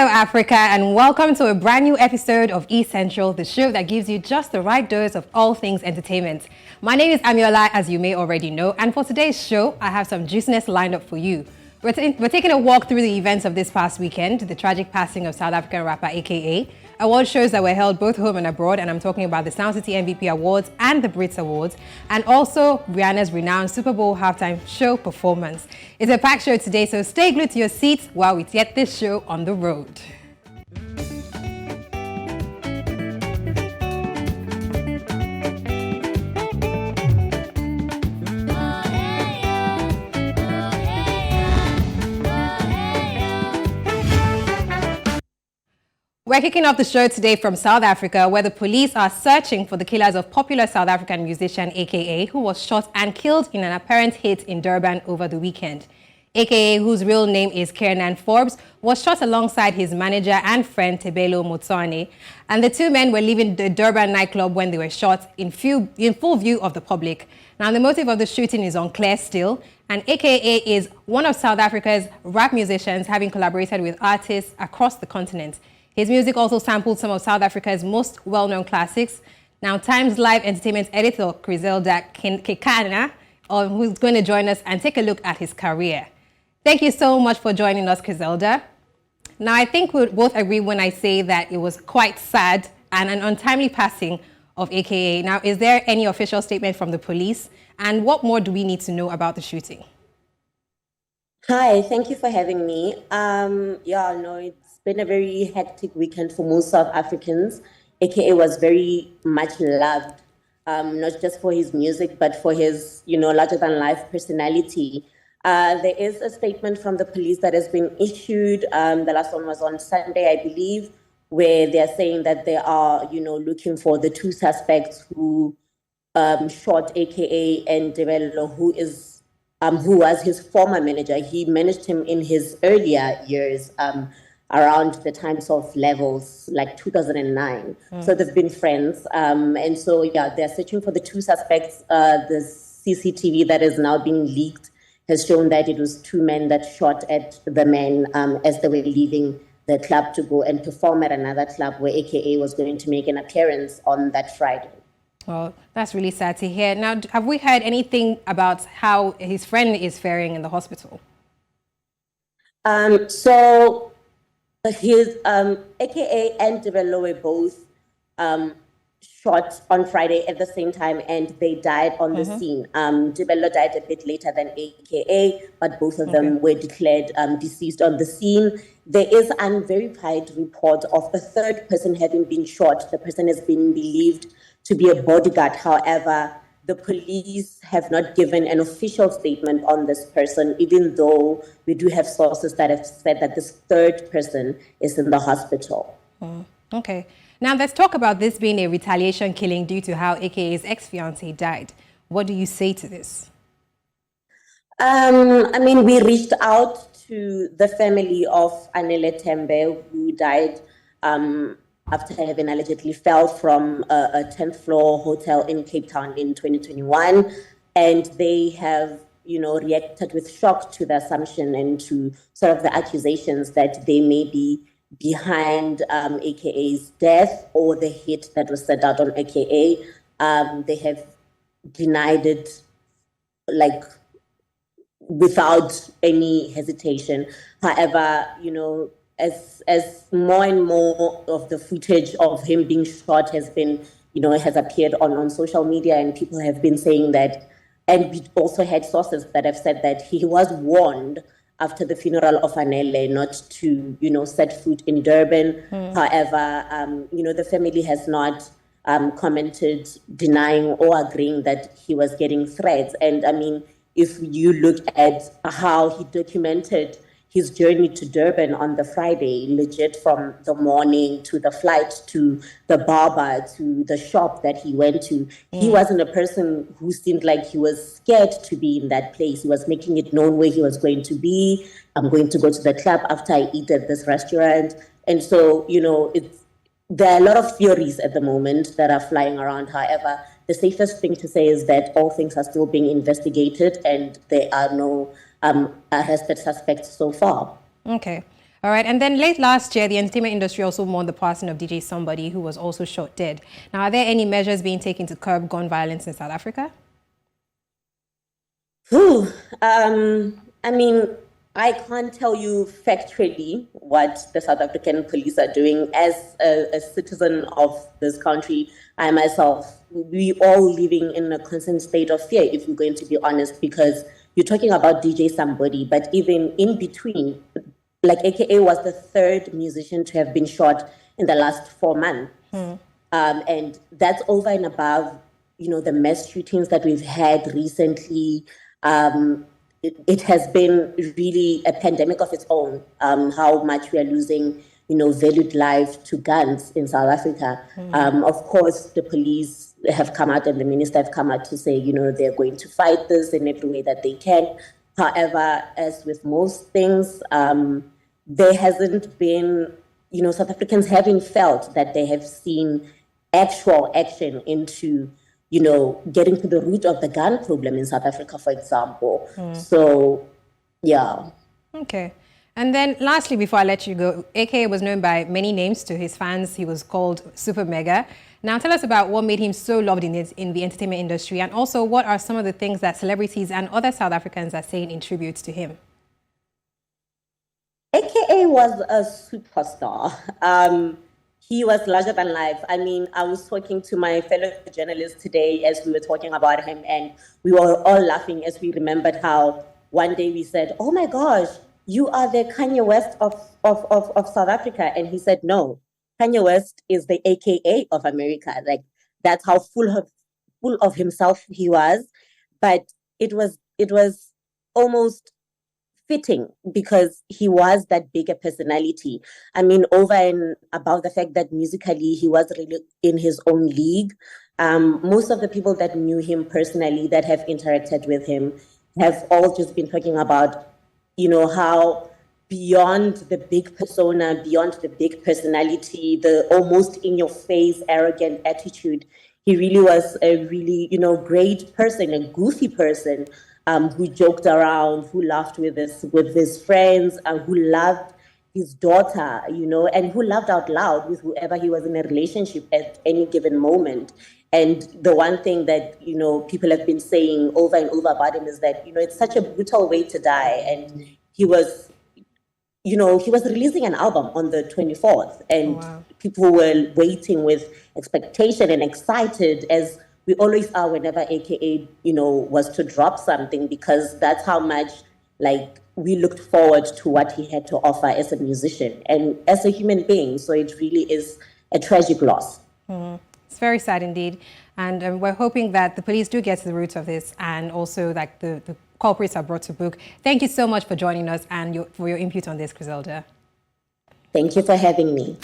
Hello, Africa, and welcome to a brand new episode of Essential, the show that gives you just the right dose of all things entertainment. My name is AMIOLA, as you may already know, and for today's show, I have some juiciness lined up for you. We're taking a walk through the events of this past weekend, the tragic passing of South African rapper AKA, award shows that were held both home and abroad, and I'm talking about the Sound City MVP Awards and the Brits Awards, and also Rihanna's renowned Super Bowl halftime show performance. It's a packed show today, so stay glued to your seats while we get this show on the road. We're kicking off the show today from South Africa, where the police are searching for the killers of popular South African musician AKA, who was shot and killed in an apparent hit in Durban over the weekend. AKA, whose real name is Kiernan Forbes, was shot alongside his manager and friend Tebelo Motswane, and the two men were leaving the Durban nightclub when they were shot in full view of the public. Now, the motive of the shooting is unclear still, and AKA is one of South Africa's rap musicians, having collaborated with artists across the continent. His music also sampled some of South Africa's most well-known classics. Now, TimesLIVE entertainment editor Chrizelda Kekana, who's going to join us and take a look at his career. Thank you so much for joining us, Chrizelda. Now, I think we'll both agree when I say that it was quite sad and an untimely passing of AKA. Now, is there any official statement from the police? And what more do we need to know about the shooting? Hi, thank you for having me. It's been a very hectic weekend for most South Africans. AKA was very much loved, not just for his music, but for his, larger-than-life personality. There is a statement from the police that has been issued. The last one was on Sunday, I believe, where they're saying that they are, looking for the two suspects who shot AKA and Tebelo, who was his former manager. He managed him in his earlier years, around the times of levels, like 2009. So they've been friends. And so, they're searching for the two suspects. The CCTV that is now being leaked has shown that it was two men that shot at the men as they were leaving the club to go and perform at another club where AKA was going to make an appearance on that Friday. Well, that's really sad to hear. Now, have we heard anything about how his friend is faring in the hospital? So his AKA and Tebelo were both shot on Friday at the same time, and they died on the scene. Tebelo died a bit later than AKA, but both of them were declared deceased on the scene. There is an unverified report of a third person having been shot. The person has been believed to be a bodyguard. However, the police have not given an official statement on this person, even though we do have sources that have said that this third person is in the hospital. Okay. Now, let's talk about this being a retaliation killing due to how AKA's ex-fiancée died. What do you say to this? We reached out to the family of Anele Tembe, who died after having allegedly fell from a 10th floor hotel in Cape Town in 2021. And they have, reacted with shock to the assumption and to sort of the accusations that they may be behind AKA's death or the hit that was sent out on AKA. They have denied it, without any hesitation. However, as more and more of the footage of him being shot has been, has appeared on social media, and people have been saying that, and we also had sources that have said that he was warned after the funeral of Anele not to, set foot in Durban. However, the family has not commented, denying or agreeing that he was getting threats. And if you look at how he documented his journey to Durban on the Friday, legit from the morning to the flight to the barber to the shop that he went to, he wasn't a person who seemed like he was scared to be in that place. He was making it known where he was going to be. I'm going to go to the club after I eat at this restaurant. And so, there are a lot of theories at the moment that are flying around. However, the safest thing to say is that all things are still being investigated and there are no arrested suspects so far. Okay. All right, and then late last year, the entertainment industry also mourned the passing of DJ Somebody, who was also shot dead. Now, are there any measures being taken to curb gun violence in South Africa? I mean, I can't tell you factually what the South African police are doing. As a citizen of this country, I myself, we all living in a constant state of fear, if we're going to be honest, because you're talking about DJ Somebody, but even in between, like AKA was the third musician to have been shot in the last 4 months. And that's over and above, the mass shootings that we've had recently. It has been really a pandemic of its own, how much we are losing, valued life to guns in South Africa. Of course, the police have come out and the minister have come out to say, they're going to fight this in every way that they can. However, as with most things, there hasn't been, South Africans haven't felt that they have seen actual action into, getting to the root of the gun problem in South Africa, for example. So, yeah. Okay. And then lastly, before I let you go, AKA was known by many names to his fans. He was called Super Mega. Now tell us about what made him so loved in the entertainment industry, and also what are some of the things that celebrities and other South Africans are saying in tribute to him? AKA was a superstar. He was larger than life. I mean, I was talking to my fellow journalists today as we were talking about him, and we were all laughing as we remembered how one day we said, "Oh my gosh, you are the Kanye West of South Africa." And he said, "No, Kanye West is the AKA of America." Like, that's how full of himself he was. But it was almost fitting because he was that bigger personality. I mean, over and above the fact that musically he was really in his own league. Most of the people that knew him personally, that have interacted with him, have all just been talking about, how beyond the big persona, beyond the big personality, the almost in-your-face, arrogant attitude, he really was a really, great person, a goofy person, who joked around, who laughed with his friends, who loved his daughter, and who laughed out loud with whoever he was in a relationship at any given moment. And the one thing that, people have been saying over and over about him is that, it's such a brutal way to die. And he was releasing an album on the 24th, and people were waiting with expectation and excited, as we always are whenever AKA, was to drop something, because that's how much, we looked forward to what he had to offer as a musician and as a human being. So it really is a tragic loss. It's very sad indeed. And we're hoping that the police do get to the roots of this, and also that the culprits are brought to book. Thank you so much for joining us and for your input on this, Chrizelda. Thank you for having me.